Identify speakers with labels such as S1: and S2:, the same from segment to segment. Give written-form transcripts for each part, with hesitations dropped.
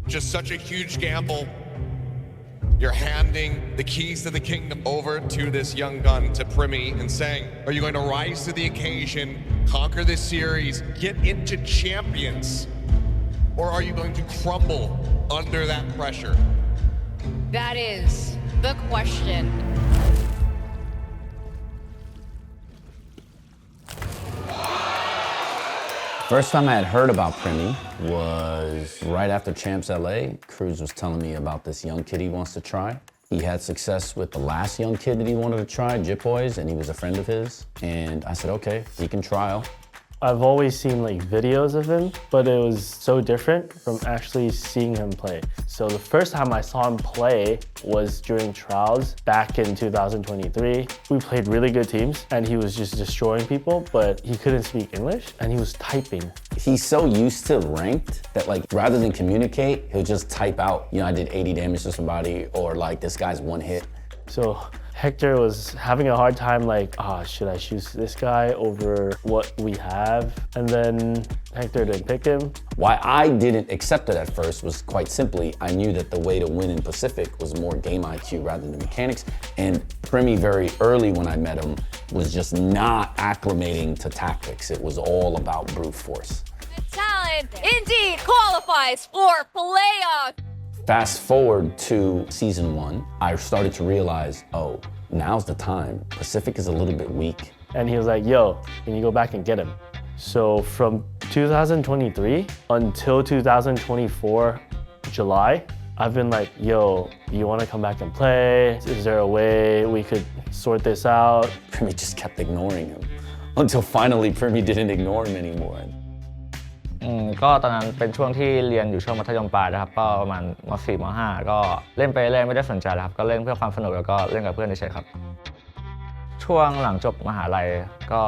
S1: Just such a huge gamble. You're handing the keys to the kingdom over to this young gun, to Primmie, and saying, are you going to rise to the occasion, conquer this series, get into champions, or are you going to crumble under that pressure?
S2: That is the question.
S3: First time I had heard about Primmie was right after Champs LA. Cruz was telling me about this young kid he wants to try. He had success with the last young kid that he wanted to try, Jip Boys, and he was a friend of his. And I said, okay, he can trial.
S4: I've always seen like videos of him, but it was so different from actually seeing him play. So the first time I saw him play was during trials back in 2023. We played really good teams and he was just destroying people, but he couldn't speak English and he was typing.
S3: He's so used to ranked that like rather than communicate, he'll just type out, you know, I did 80 damage to somebody, or like this guy's one hit.
S4: So Hector was having a hard time like, should I choose this guy over what we have? And then Hector didn't pick him.
S3: Why I didn't accept it at first was quite simply, I knew that the way to win in Pacific was more game IQ rather than mechanics. And Primmie very early when I met him was just not acclimating to tactics. It was all about brute force.
S2: Talon indeed qualifies for playoff.
S3: Fast forward to season 1, I started to realize, oh, now's the time. Pacific is a little bit weak.
S4: And he was like, yo, can you go back and get him? So from 2023 until 2024 July, I've been like, yo, you wanna come back and play? Is there a way we could sort this out?
S3: Primmie just kept ignoring him until finally Primmie didn't ignore him anymore.
S5: ก็ตอนนั้นเป็นช่วงที่เรียนอยู่ช่วงมัธยมปลายนะครับก็ประมาณม.4 ม.5 ก็เล่นไปเรื่อยไม่ได้สนใจแล้วครับก็เล่นเพื่อความสนุกแล้วก็เล่นกับเพื่อนเฉยๆครับช่วงหลังจบมหาลัยก็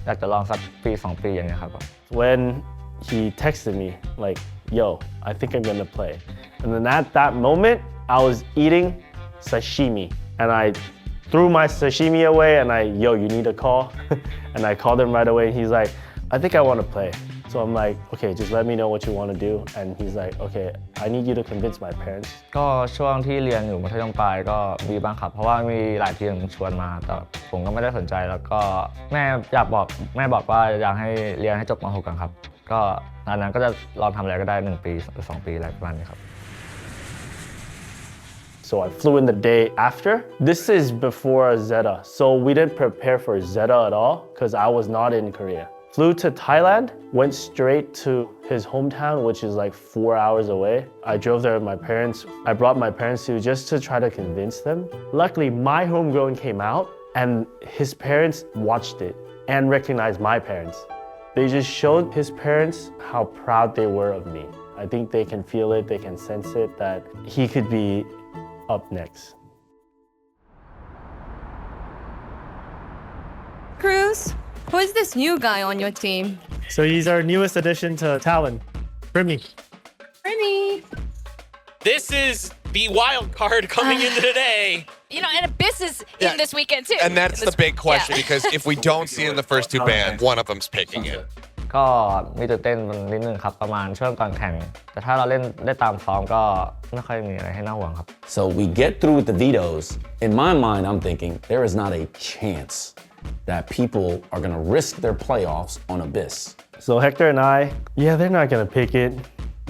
S5: อยากจะลองสักปี2 ปีอย่างเงี้ยครับ
S4: When he texted me like, yo, I think I'm gonna play. And then at that moment, I was eating sashimi and I threw my sashimi away and yo, you need a call? And I called him right away and he's like, I think I wanna play. So I'm like, okay, just let me know what you want to do. And he's like, okay, I need you to convince my parents.
S5: ก็ช่วงที่เรียนอยู่มัธยมปลายก็มีบ้างครับเพราะว่ามีหลายทีมชวนมาแต่ผมก็ไม่ได้สนใจแล้วก็แม่บอกว่าอยากให้เรียนให้จบม.6 ก่อนครับก็ตอนนั้นก็จะลองทำอะไรก็ได้1 ปีหรือ2 ปีอะไรประมาณนี้ครับ
S4: So I flew in the day after. This is before Zeta. So we didn't prepare for Zeta at all because I was not in Korea. Flew to Thailand, went straight to his hometown, which is like 4 hours away. I drove there with my parents. I brought my parents too, just to try to convince them. Luckily, my Homegrown came out and his parents watched it and recognized my parents. They just showed his parents how proud they were of me. I think they can feel it, they can sense it, that he could be up next.
S2: Cruz, who is this new guy on your team?
S4: So he's our newest addition to Talon, Primmie.
S2: Primmie.
S6: This is the wild card coming into today.
S2: You know, and Abyss is in this weekend too.
S1: And that's the big question, because if we don't see it in the first 2 bands, one of them's picking it.
S5: ก็มีตื่นเต้นนิดนึงครับประมาณช่วงก่อนแข่งแต่ถ้าเราเล่นได้ตามซ้อมก็ไม่ค่อยมีอะไรให้น่าห่วงครับ
S3: So we get through with the vetoes. In my mind, I'm thinking there is not a chance that people are gonna risk their playoffs on Abyss.
S4: So Hector and I, they're not gonna pick it.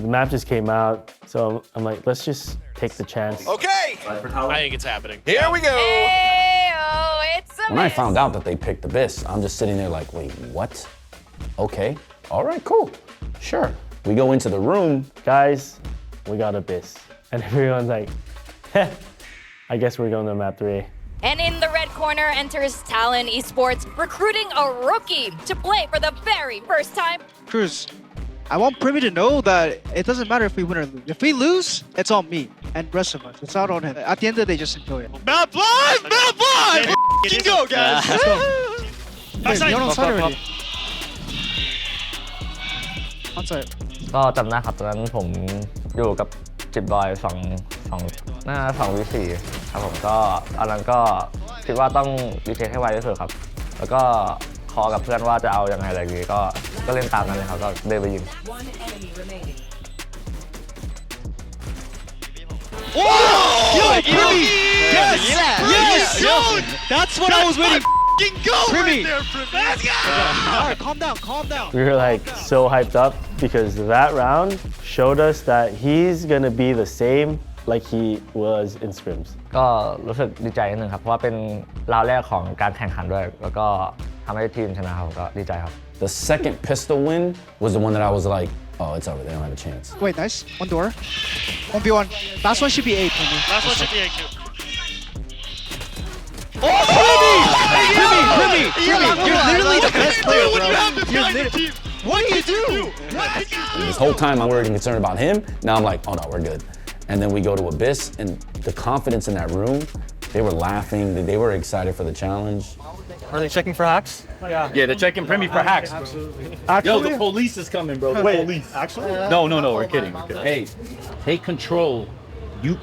S4: The map just came out, so I'm like, let's just take the chance.
S1: Okay,
S6: I think it's happening.
S1: here we go.
S2: Hey, oh, it's Abyss.
S3: When I found out that they picked Abyss, I'm just sitting there like, wait, what? Okay, all right, cool, sure. We go into the room.
S4: Guys, we got Abyss. And everyone's like, I guess we're going to map 3.
S2: And in the red corner enters Talon Esports, recruiting a rookie to play for the very first time.
S7: Cruz, I want Primmie to know that it doesn't matter if we win or lose. If we lose, it's on me and the rest of us. It's not on him. At the end of the day, just enjoy it.
S6: Map 5! Map 5! Let's go, guys!
S7: Let's go. Wait, you're on side already. On side.
S5: ก็จำได้ครับตอนนั้นผมอยู่กับจิบบอยหน้า2 V4 ครับผมก็อันนั้นก็คิดว่าต้องรีเทคให้ไวที่สุดครับแล้วก็คอกับเพื่อนว่าจะเอายังไงอะไรอย่างงี้ก็เล่นตามนั้นเลยครับก็เดินไปยิง
S7: Yo, Primmie! Yes! Yes! That's what I was waiting for. Primmie!
S6: Let's go!
S7: Alright, calm down, calm down.
S4: We were like so hyped up because that round showed us that he's gonna be the same like he was in scrims.
S5: ก็รู้สึกดีใจนิดนึงครับเพราะว่าเป็นราวแรกของการแข่งขันด้วยแล้วก็ทำให้ทีมชนะครับก็ดีใจครับ
S3: The second pistol win was the one that I was like, oh, it's over. They don't have a chance.
S7: Wait, nice. One door. 1v1. Last one should be 8, Primmie.
S6: Last one should be AQ.
S7: Primmie! You're literally the best player, bro. What do you do?
S3: This whole time I'm worried and concerned about him. Now I'm like, oh no, we're good. And then we go to Abyss, and the confidence in that room, they were laughing, they were excited for the challenge.
S8: Are they checking for hacks?
S9: Yeah, they're checking Primmie for hacks. Yo, the police is coming, bro. The police.
S8: Actually?
S9: No, we're kidding. Hey, take control.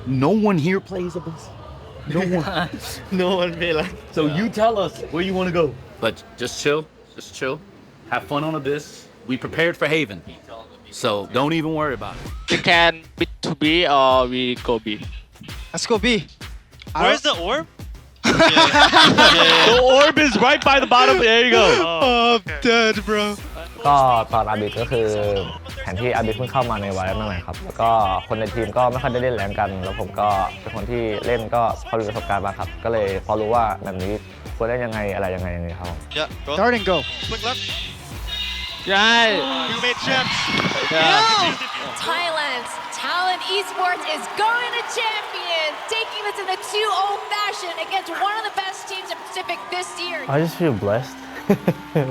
S9: No one here plays Abyss. No one.
S8: No one be like.
S9: So you tell us where you want to go. But just chill. Have fun on Abyss. We prepared for Haven. So don't even worry about it.
S10: We can bid to B or we go B.
S7: Let's go B.
S6: Where's the orb?
S8: The orb is right by the bottom. There you go.
S7: I'm dead, bro.
S5: ก็ตอนอาบิดก็คือแผนที่อาบิดเพิ่งเข้ามาในไวท์ใหม่ๆครับแล้วก็คนในทีมก็ไม่ค่อยได้เล่นแรงกันแล้วผมก็เป็นคนที่เล่นก็พอมีประสบการณ์มาครับก็เลยพอรู้ว่าแบบนี้ควรเล่นยังไงอะไรยังไงครับ
S6: Yeah, go.
S7: Dart and go.
S6: Quick left.
S10: Yeah.
S6: You made champs.
S2: Thailand's Talon Esports is going to champion, taking this in a 2-0 fashion against one of the best teams in Pacific this year.
S4: I just feel blessed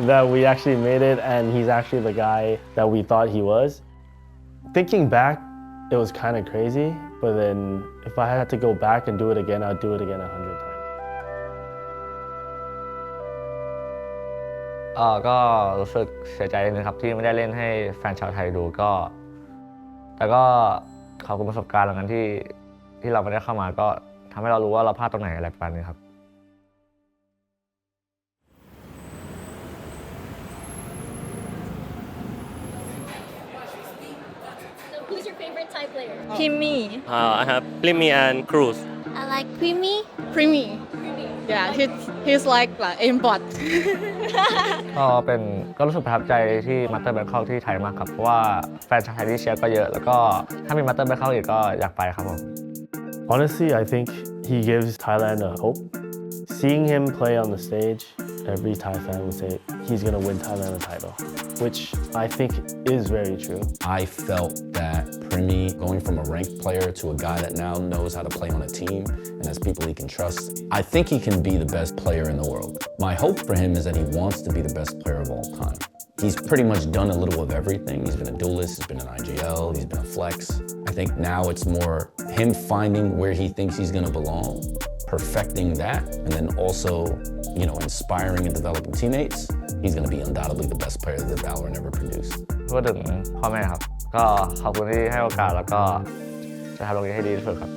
S4: that we actually made it and he's actually the guy that we thought he was. Thinking back, it was kind of crazy, but then if I had to go back and do it again, I'd do it again 100 times.
S5: ก็รู้สึกเสียใจนิดนึงครับที่ไม่ได้เล่นให้แฟนชาวไทยดูก็แต่ก็ขอบคุณประสบการณ์เหล่านั้นที่เราไม่ได้เข้ามาก็ทำให้เรารู้ว่าเราพลาดตรงไหนอะไรประมาณนี้ครับ
S2: So who's your favorite Thai player?
S11: Primmie.
S10: I have Primmie and Cruz.
S11: I like Primmie. Primmie. Yeah, he's like aimbot.
S5: ก็รู้สึกประทับใจที่มาสเตอร์แบงคอกที่ไทยมากครับเพราะว่าแฟนชาวไทยที่เชียร์ก็เยอะแล้วก็ถ้ามีมาสเตอร์แบงคอกอีกก็อยากไปครับผม
S4: Honestly, I think he gives Thailand a hope. Seeing him play on the stage, every Thai fan would say he's going to win Thailand a title, which I think is very true.
S3: I felt that Primmie, going from a ranked player to a guy that now knows how to play on a team and has people he can trust, I think he can be the best player in the world. My hope for him is that he wants to be the best player of all time. He's pretty much done a little of everything. He's been a duelist, he's been an IGL, he's been a flex. I think now it's more him finding where he thinks he's going to belong, perfecting that, and then also, inspiring and developing teammates. He's going to be undoubtedly the best player that VALORANT ever produced.
S5: พูดถึงพ่อแม่ครับก็ขอบคุณที่ให้โอกาสแล้วก็จะทำตรงนี้ให้ดีที่สุดครับ